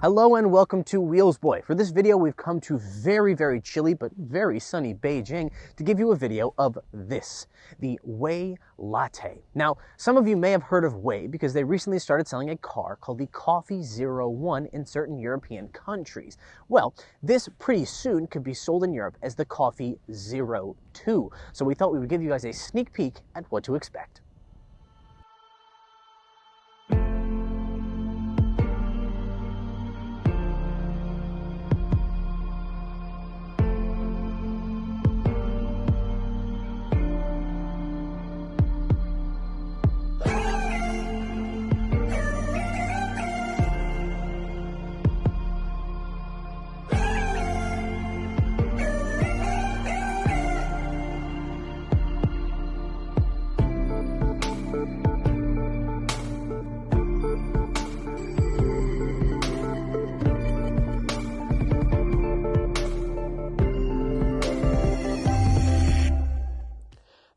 Hello and welcome to Wheels Boy. For this video, we've come to very chilly but very sunny Beijing to give you a video of this, the WEY Latte. Now, some of you may have heard of WEY because they recently started selling a car called the Coffee 01 in certain European countries. Well, this pretty soon could be sold in Europe as the Coffee 02. So we thought we would give you guys a sneak peek at what to expect.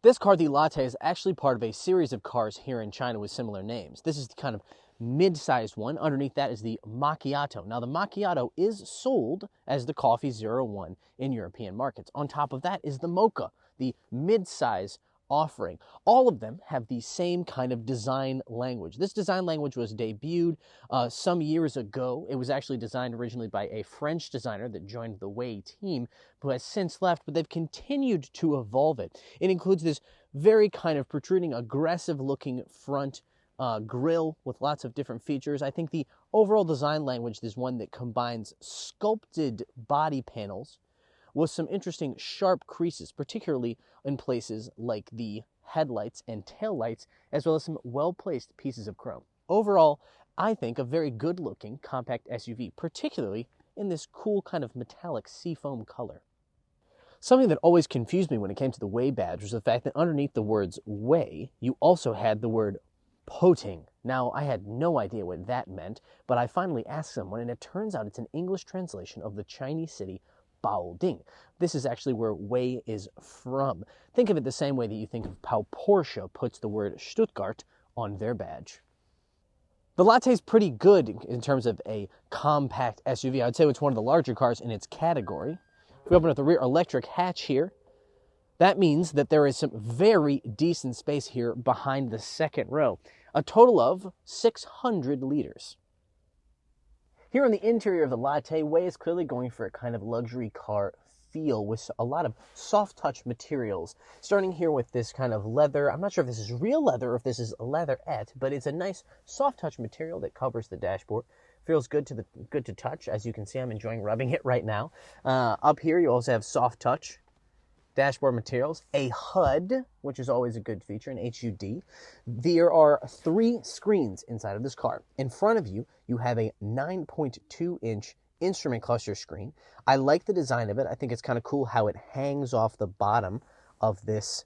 This car, the Latte, is actually part of a series of cars here in China with similar names. This is the kind of mid-sized one. Underneath that is the Macchiato. Now, the Macchiato is sold as the Coffee 01 in European markets. On top of that is the Mocha, the mid-size offering. All of them have the same kind of design language. This design language was debuted some years ago. It was actually designed originally by a French designer that joined the WEY team, who has since left, but they've continued to evolve it. It includes this very kind of protruding, aggressive-looking front grille with lots of different features. I think the overall design language is one that combines sculpted body panels with some interesting sharp creases, particularly in places like the headlights and taillights, as well as some well-placed pieces of chrome. Overall, I think a very good-looking compact SUV, particularly in this cool kind of metallic seafoam color. Something that always confused me when it came to the WEY badge was the fact that underneath the words WEY, you also had the word Poting. Now, I had no idea what that meant, but I finally asked someone, and it turns out it's an English translation of the Chinese city Baoding. This is actually where WEY is from. Think of it the same way that you think of how Porsche puts the word Stuttgart on their badge. The Latte is pretty good in terms of a compact SUV. I'd say it's one of the larger cars in its category. If we open up the rear electric hatch here, that means that there is some very decent space here behind the second row. A total of 600 liters. Here on the interior of the Latte, WEY is clearly going for a kind of luxury car feel with a lot of soft touch materials. Starting here with this kind of leather. I'm not sure if this is real leather or if this is leatherette, but it's a nice soft touch material that covers the dashboard. Feels good to touch. As you can see, I'm enjoying rubbing it right now. Up here, you also have soft touch dashboard materials, a HUD, which is always a good feature, an HUD. There are 3 screens inside of this car. In front of you, you have a 9.2-inch instrument cluster screen. I like the design of it. I think it's kind of cool how it hangs off the bottom of this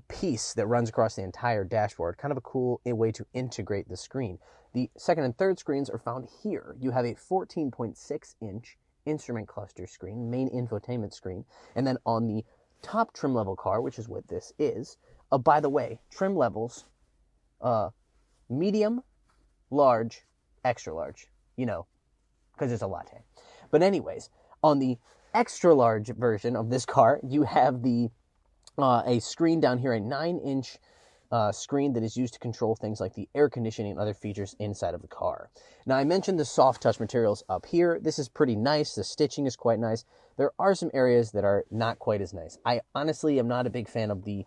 piece that runs across the entire dashboard. Kind of a cool way to integrate the screen. The second and third screens are found here. You have a 14.6-inch instrument cluster screen, main infotainment screen, and then on the top trim level car, which is what this is. By the way, trim levels, medium, large, extra large, you know, because it's a Latte. But anyways, on the extra large version of this car, you have the a screen down here, a 9-inch screen that is used to control things like the air conditioning and other features inside of the car. Now, I mentioned the soft touch materials up here. This is pretty nice. The stitching is quite nice. There are some areas that are not quite as nice. I honestly am not a big fan of the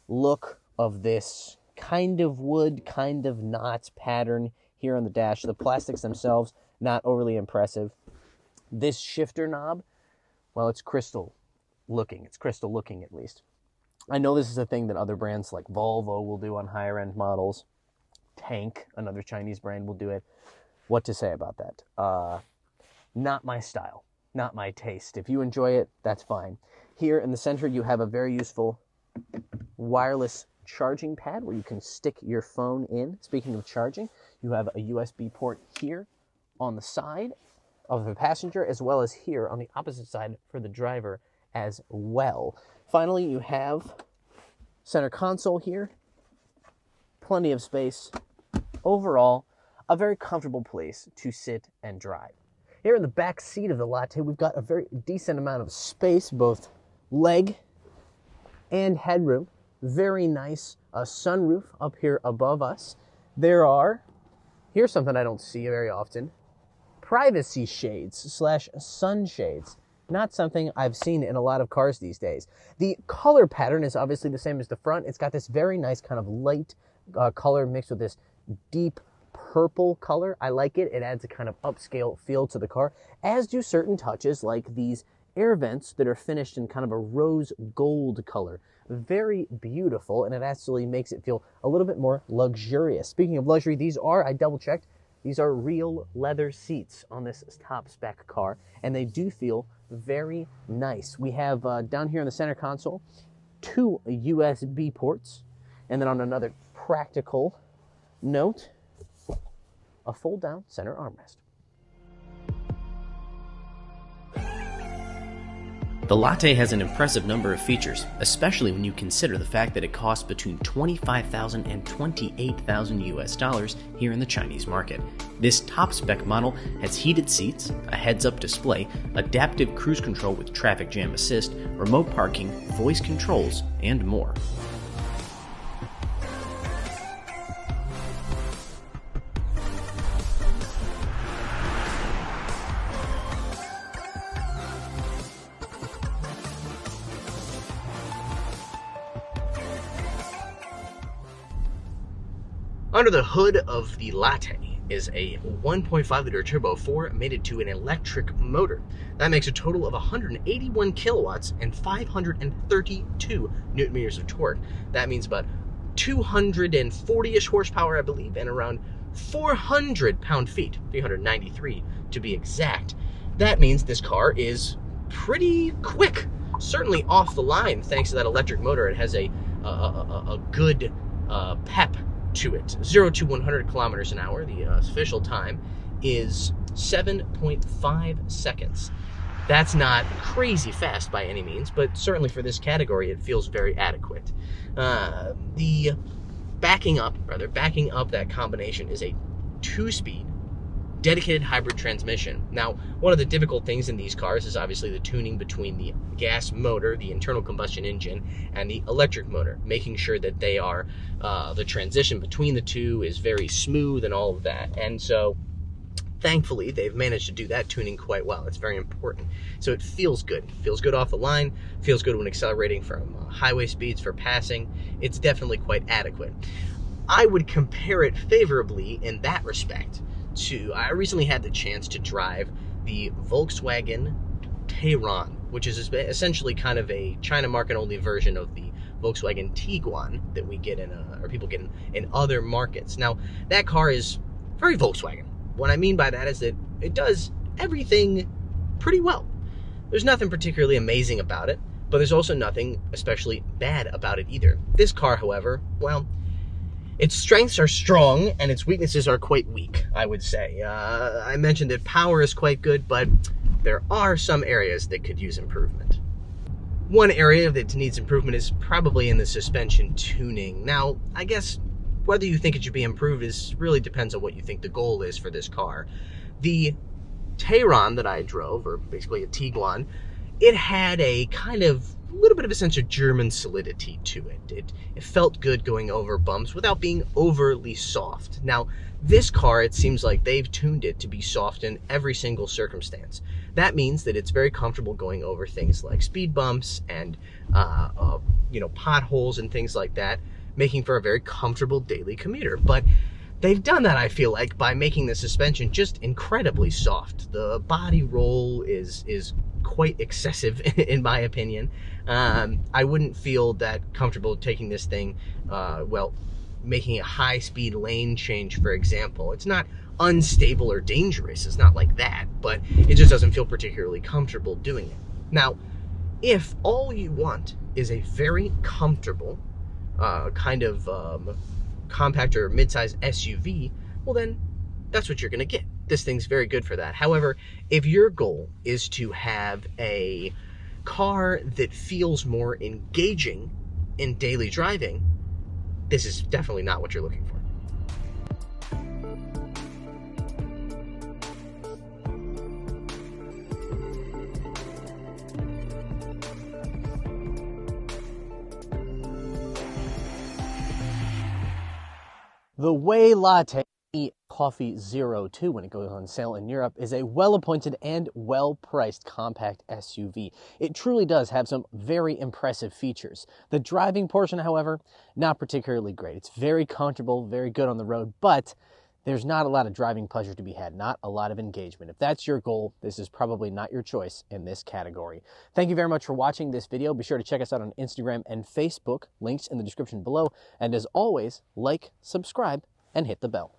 look of this kind of wood, kind of knots pattern here on the dash. The plastics themselves, not overly impressive. This shifter knob, well, it's crystal looking. It's crystal looking, at least. I know this is a thing that other brands like Volvo will do on higher-end models. Tank, another Chinese brand, will do it. What to say about that? Not my style. Not my taste. If you enjoy it, that's fine. Here in the center, you have a very useful wireless charging pad where you can stick your phone in. Speaking of charging, you have a USB port here on the side of the passenger, as well as here on the opposite side for the driver as well. Finally, you have Center console here, plenty of space. Overall, a very comfortable place to sit and drive. Here in the back seat of the Latte, we've got a very decent amount of space, both leg and headroom. Very nice sunroof up here above us. Here's something I don't see very often, privacy shades / sunshades. Not something I've seen in a lot of cars these days. The color pattern is obviously the same as the front. It's got this very nice kind of light color mixed with this deep purple color. I like it. It adds a kind of upscale feel to the car, as do certain touches like these air vents that are finished in kind of a rose gold color. Very beautiful, and it actually makes it feel a little bit more luxurious. Speaking of luxury, I double-checked, these are real leather seats on this top spec car, and they do feel very nice. We have down here in the center console 2 USB ports, and then on another practical note, a fold-down center armrest. The Latte has an impressive number of features, especially when you consider the fact that it costs between $25,000 and $28,000 US here in the Chinese market. This top-spec model has heated seats, a heads-up display, adaptive cruise control with traffic jam assist, remote parking, voice controls, and more. Under the hood of the Latte is a 1.5-liter turbo 4 mated to an electric motor. That makes a total of 181 kilowatts and 532 newton meters of torque. That means about 240-ish horsepower, I believe, and around 400 pound-feet, 393 to be exact. That means this car is pretty quick, certainly off the line thanks to that electric motor. It has a good pep to it. 0 to 100 kilometers an hour. The official time is 7.5 seconds. That's not crazy fast by any means, but certainly for this category, it feels very adequate. The backing up that combination is a 2-speed dedicated hybrid transmission. Now, one of the difficult things in these cars is obviously the tuning between the gas motor, the internal combustion engine, and the electric motor, making sure that they are, the transition between the two is very smooth and all of that. And so, thankfully, they've managed to do that tuning quite well. It's very important. So it feels good. It feels good off the line, feels good when accelerating from highway speeds for passing. It's definitely quite adequate. I would compare it favorably in that respect to, I recently had the chance to drive the Volkswagen Tayron, which is essentially kind of a China market only version of the Volkswagen Tiguan that we get in, or people get in other markets. Now, that car is very Volkswagen. What I mean by that is that it does everything pretty well. There's nothing particularly amazing about it, but there's also nothing especially bad about it either. This car, however, well, its strengths are strong and its weaknesses are quite weak, I would say. I mentioned that power is quite good, but there are some areas that could use improvement. One area that needs improvement is probably in the suspension tuning. Now, I guess whether you think it should be improved really depends on what you think the goal is for this car. The Tayron that I drove, or basically a Tiguan, it had a kind of little bit of a sense of German solidity to it. It felt good going over bumps without being overly soft. Now, this car, it seems like they've tuned it to be soft in every single circumstance. That means that it's very comfortable going over things like speed bumps and potholes and things like that, making for a very comfortable daily commuter. But they've done that, I feel like, by making the suspension just incredibly soft. The body roll is quite excessive, in my opinion. I wouldn't feel that comfortable taking this thing, making a high-speed lane change, for example. It's not unstable or dangerous. It's not like that, but it just doesn't feel particularly comfortable doing it. Now, if all you want is a very comfortable kind of compact or mid-size SUV, well then, that's what you're going to get. This thing's very good for that. However, if your goal is to have a car that feels more engaging in daily driving, this is definitely not what you're looking for. The WEY Latte Coffee 02, when it goes on sale in Europe, is a well-appointed and well-priced compact SUV. It truly does have some very impressive features. The driving portion, however, not particularly great. It's very comfortable, very good on the road, but there's not a lot of driving pleasure to be had, not a lot of engagement. If that's your goal, this is probably not your choice in this category. Thank you very much for watching this video. Be sure to check us out on Instagram and Facebook, links in the description below. And as always, like, subscribe, and hit the bell.